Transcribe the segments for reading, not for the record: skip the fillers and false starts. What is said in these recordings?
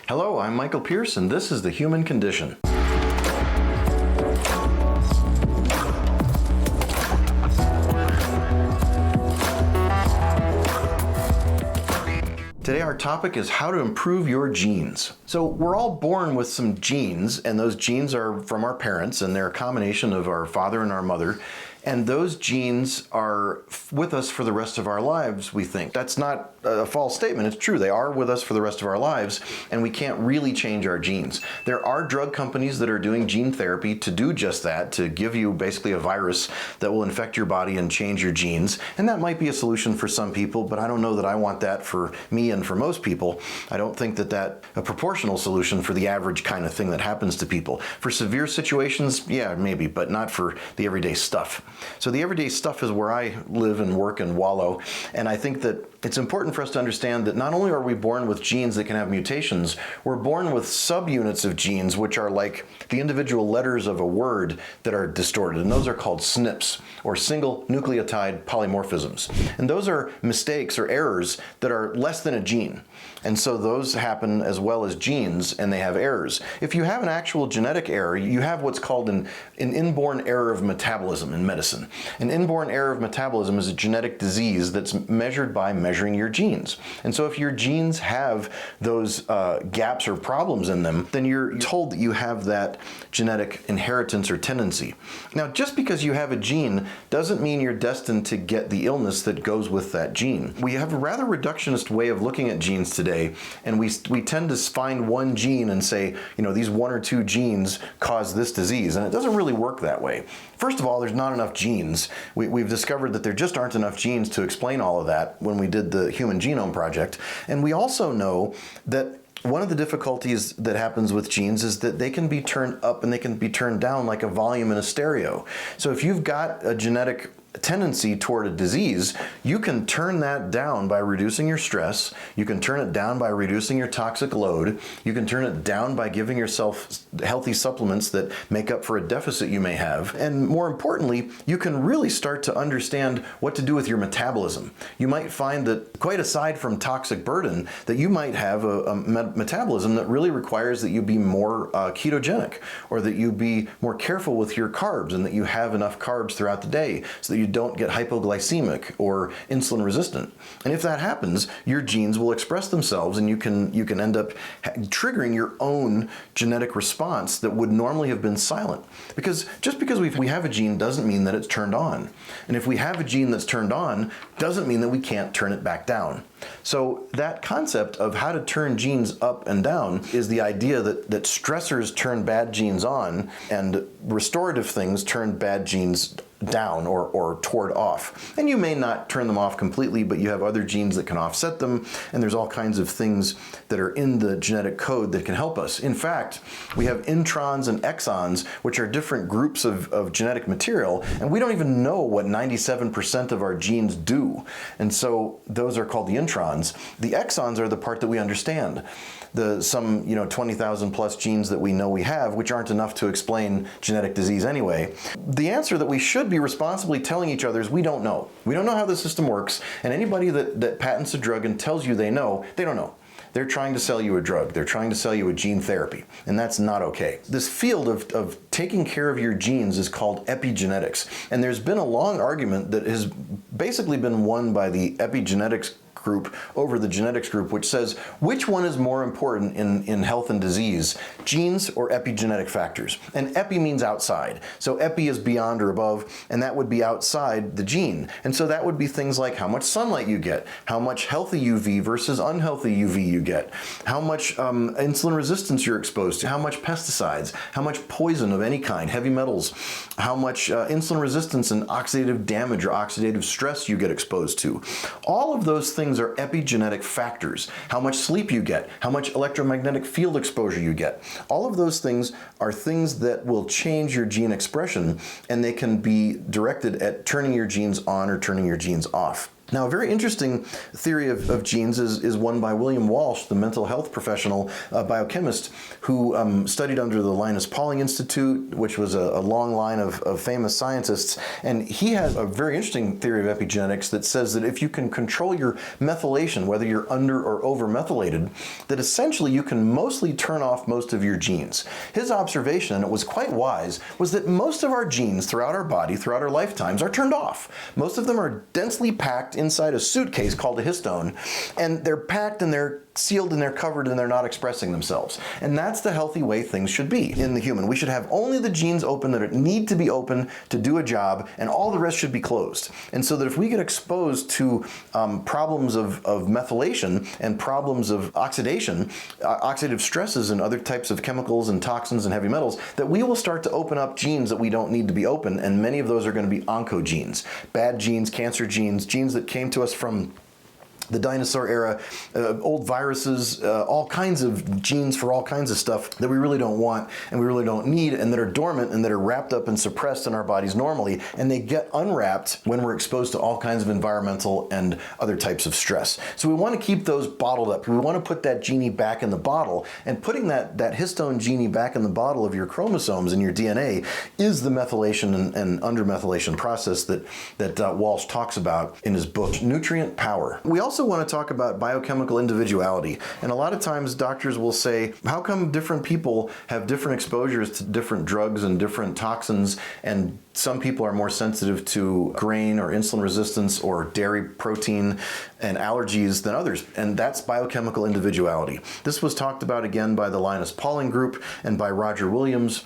Hello, I'm Michael Pierce, and this is The Human Condition. Today our topic is how to improve your genes. So we're all born with some genes, and those genes are from our parents, and they're a combination of our father and our mother. And those genes are with us for the rest of our lives, we think. That's not a false statement, it's true. They are with us for the rest of our lives, and we can't really change our genes. There are drug companies that are doing gene therapy to do just that, to give you basically a virus that will infect your body and change your genes. And that might be a solution for some people, but I don't know that I want that for me and for most people. I don't think that that's a proportional solution for the average kind of thing that happens to people. For severe situations, yeah, maybe, but not for the everyday stuff. So the everyday stuff is where I live and work and wallow, and I think that it's important for us to understand that not only are we born with genes that can have mutations, we're born with subunits of genes which are like the individual letters of a word that are distorted, and those are called SNPs, or single nucleotide polymorphisms. And those are mistakes or errors that are less than a gene. And so those happen as well as genes, and they have errors. If you have an actual genetic error, you have what's called an inborn error of metabolism in medicine. An inborn error of metabolism is a genetic disease that's measured by measuring your genes. And so if your genes have those gaps or problems in them, then you're told that you have that genetic inheritance or tendency. Now, just because you have a gene doesn't mean you're destined to get the illness that goes with that gene. We have a rather reductionist way of looking at genes today, and we tend to find one gene and say, you know, these one or two genes cause this disease, and it doesn't really work that way. First of all, there's not enough genes. We've discovered that there just aren't enough genes to explain all of that when we did the Human Genome Project. And we also know that one of the difficulties that happens with genes is that they can be turned up and they can be turned down like a volume in a stereo. So if you've got a genetic tendency toward a disease, you can turn that down by reducing your stress, you can turn it down by reducing your toxic load, you can turn it down by giving yourself healthy supplements that make up for a deficit you may have, and more importantly, you can really start to understand what to do with your metabolism. You might find that, quite aside from toxic burden, that you might have a metabolism that really requires that you be more ketogenic, or that you be more careful with your carbs, and that you have enough carbs throughout the day so that you don't get hypoglycemic or insulin resistant. And if that happens, your genes will express themselves, and you can end up triggering your own genetic response that would normally have been silent. Because just because we have a gene doesn't mean that it's turned on. And if we have a gene that's turned on, doesn't mean that we can't turn it back down. So that concept of how to turn genes up and down is the idea that stressors turn bad genes on, and restorative things turn bad genes down or toward off. And you may not turn them off completely, but you have other genes that can offset them, and there's all kinds of things that are in the genetic code that can help us. In fact, we have introns and exons, which are different groups of genetic material, and we don't even know what 97% of our genes do. And so those are called the introns. The exons are the part that we understand. Some 20,000 plus genes that we know we have, which aren't enough to explain genetic disease anyway. The answer that we should be responsibly telling each other is we don't know. We don't know how the system works, and anybody that patents a drug and tells you they know, they don't know. They're trying to sell you a drug. They're trying to sell you a gene therapy, and that's not okay. This field of taking care of your genes is called epigenetics, and there's been a long argument that has basically been won by the epigenetics group over the genetics group, which says which one is more important in health and disease, genes or epigenetic factors. And epi means outside. So epi is beyond or above, and that would be outside the gene. And so that would be things like how much sunlight you get, how much healthy UV versus unhealthy UV you get, how much insulin resistance you're exposed to, how much pesticides, how much poison of any kind, heavy metals, how much insulin resistance and oxidative damage or oxidative stress you get exposed to. All of those things are epigenetic factors. How much sleep you get, how much electromagnetic field exposure you get. All of those things are things that will change your gene expression, and they can be directed at turning your genes on or turning your genes off. Now, a very interesting theory of genes is one by William Walsh, the mental health professional biochemist, who studied under the Linus Pauling Institute, which was a long line of famous scientists. And he has a very interesting theory of epigenetics that says that if you can control your methylation, whether you're under or over methylated, that essentially you can mostly turn off most of your genes. His observation, and it was quite wise, was that most of our genes throughout our body, throughout our lifetimes, are turned off. Most of them are densely packed inside a suitcase called a histone, and they're packed and they're sealed and they're covered and they're not expressing themselves. And that's the healthy way things should be in the human. We should have only the genes open that need to be open to do a job, and all the rest should be closed. And so that if we get exposed to problems of methylation and problems of oxidation, oxidative stresses and other types of chemicals and toxins and heavy metals, that we will start to open up genes that we don't need to be open, and many of those are going to be oncogenes, bad genes, cancer genes, genes that came to us from the dinosaur era, old viruses, all kinds of genes for all kinds of stuff that we really don't want and we really don't need, and that are dormant and that are wrapped up and suppressed in our bodies normally, and they get unwrapped when we're exposed to all kinds of environmental and other types of stress. So we want to keep those bottled up. We want to put that genie back in the bottle, and putting that histone genie back in the bottle of your chromosomes and your DNA is the methylation and undermethylation process that Walsh talks about in his book, Nutrient Power. We also want to talk about biochemical individuality. And a lot of times doctors will say, how come different people have different exposures to different drugs and different toxins, and some people are more sensitive to grain or insulin resistance or dairy protein and allergies than others? And that's biochemical individuality. This was talked about again by the Linus Pauling group and by Roger Williams,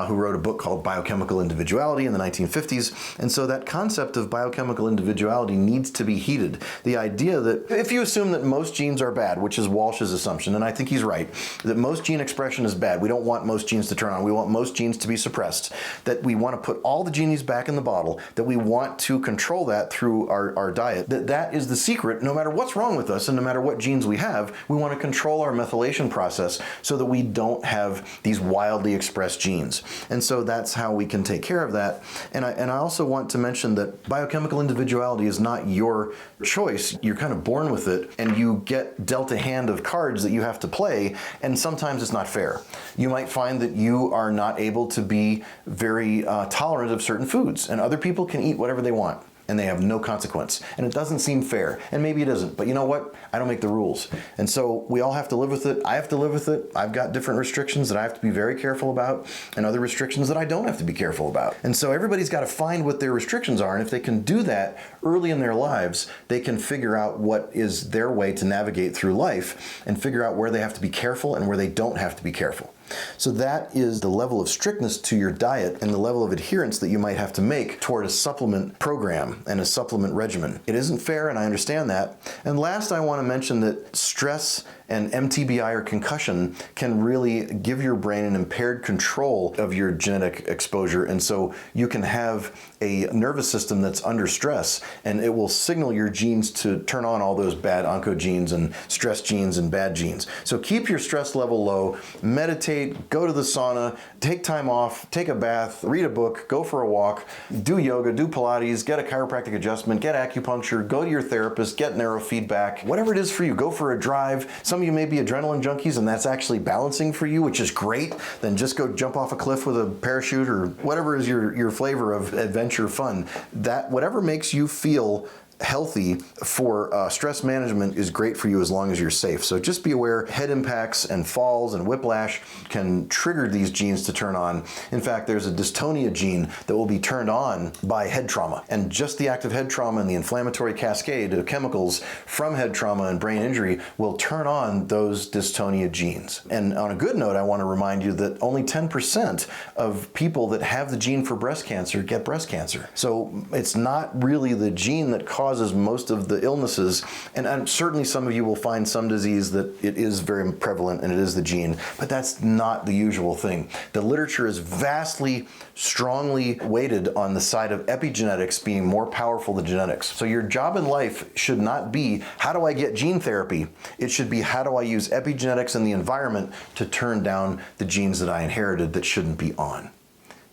who wrote a book called Biochemical Individuality in the 1950s. And so that concept of biochemical individuality needs to be heeded. The idea that if you assume that most genes are bad, which is Walsh's assumption, and I think he's right, that most gene expression is bad, we don't want most genes to turn on, we want most genes to be suppressed, that we want to put all the genies back in the bottle, that we want to control that through our diet, that is the secret. No matter what's wrong with us and no matter what genes we have, we want to control our methylation process so that we don't have these wildly expressed genes. And so that's how we can take care of that. And I also want to mention that biochemical individuality is not your choice. You're kind of born with it, and you get dealt a hand of cards that you have to play, and sometimes it's not fair. You might find that you are not able to be very tolerant of certain foods, and other people can eat whatever they want, and they have no consequence. And it doesn't seem fair, and maybe it isn't, but you know what? I don't make the rules. And so we all have to live with it. I have to live with it. I've got different restrictions that I have to be very careful about, and other restrictions that I don't have to be careful about. And so everybody's got to find what their restrictions are, and if they can do that early in their lives, they can figure out what is their way to navigate through life and figure out where they have to be careful and where they don't have to be careful. So that is the level of strictness to your diet and the level of adherence that you might have to make toward a supplement program and a supplement regimen. It isn't fair, and I understand that. And last, I want to mention that stress and MTBI or concussion can really give your brain an impaired control of your genetic exposure, and so you can have a nervous system that's under stress, and it will signal your genes to turn on all those bad oncogenes and stress genes and bad genes. So keep your stress level low, meditate, go to the sauna, take time off, take a bath, read a book, go for a walk, do yoga, do Pilates, get a chiropractic adjustment, get acupuncture, go to your therapist, get neurofeedback, whatever it is for you. Go for a drive. Some of you may be adrenaline junkies and that's actually balancing for you, which is great. Then just go jump off a cliff with a parachute or whatever is your flavor of adventure fun. That whatever makes you feel healthy for stress management is great for you as long as you're safe. So just be aware, head impacts and falls and whiplash can trigger these genes to turn on. In fact, there's a dystonia gene that will be turned on by head trauma. And just the act of head trauma and the inflammatory cascade of chemicals from head trauma and brain injury will turn on those dystonia genes. And on a good note, I want to remind you that only 10% of people that have the gene for breast cancer get breast cancer. So it's not really the gene that causes most of the illnesses, and certainly some of you will find some disease that it is very prevalent and it is the gene, but that's not the usual thing. The literature is vastly, strongly weighted on the side of epigenetics being more powerful than genetics. So your job in life should not be, how do I get gene therapy? It should be, how do I use epigenetics and the environment to turn down the genes that I inherited that shouldn't be on?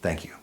Thank you.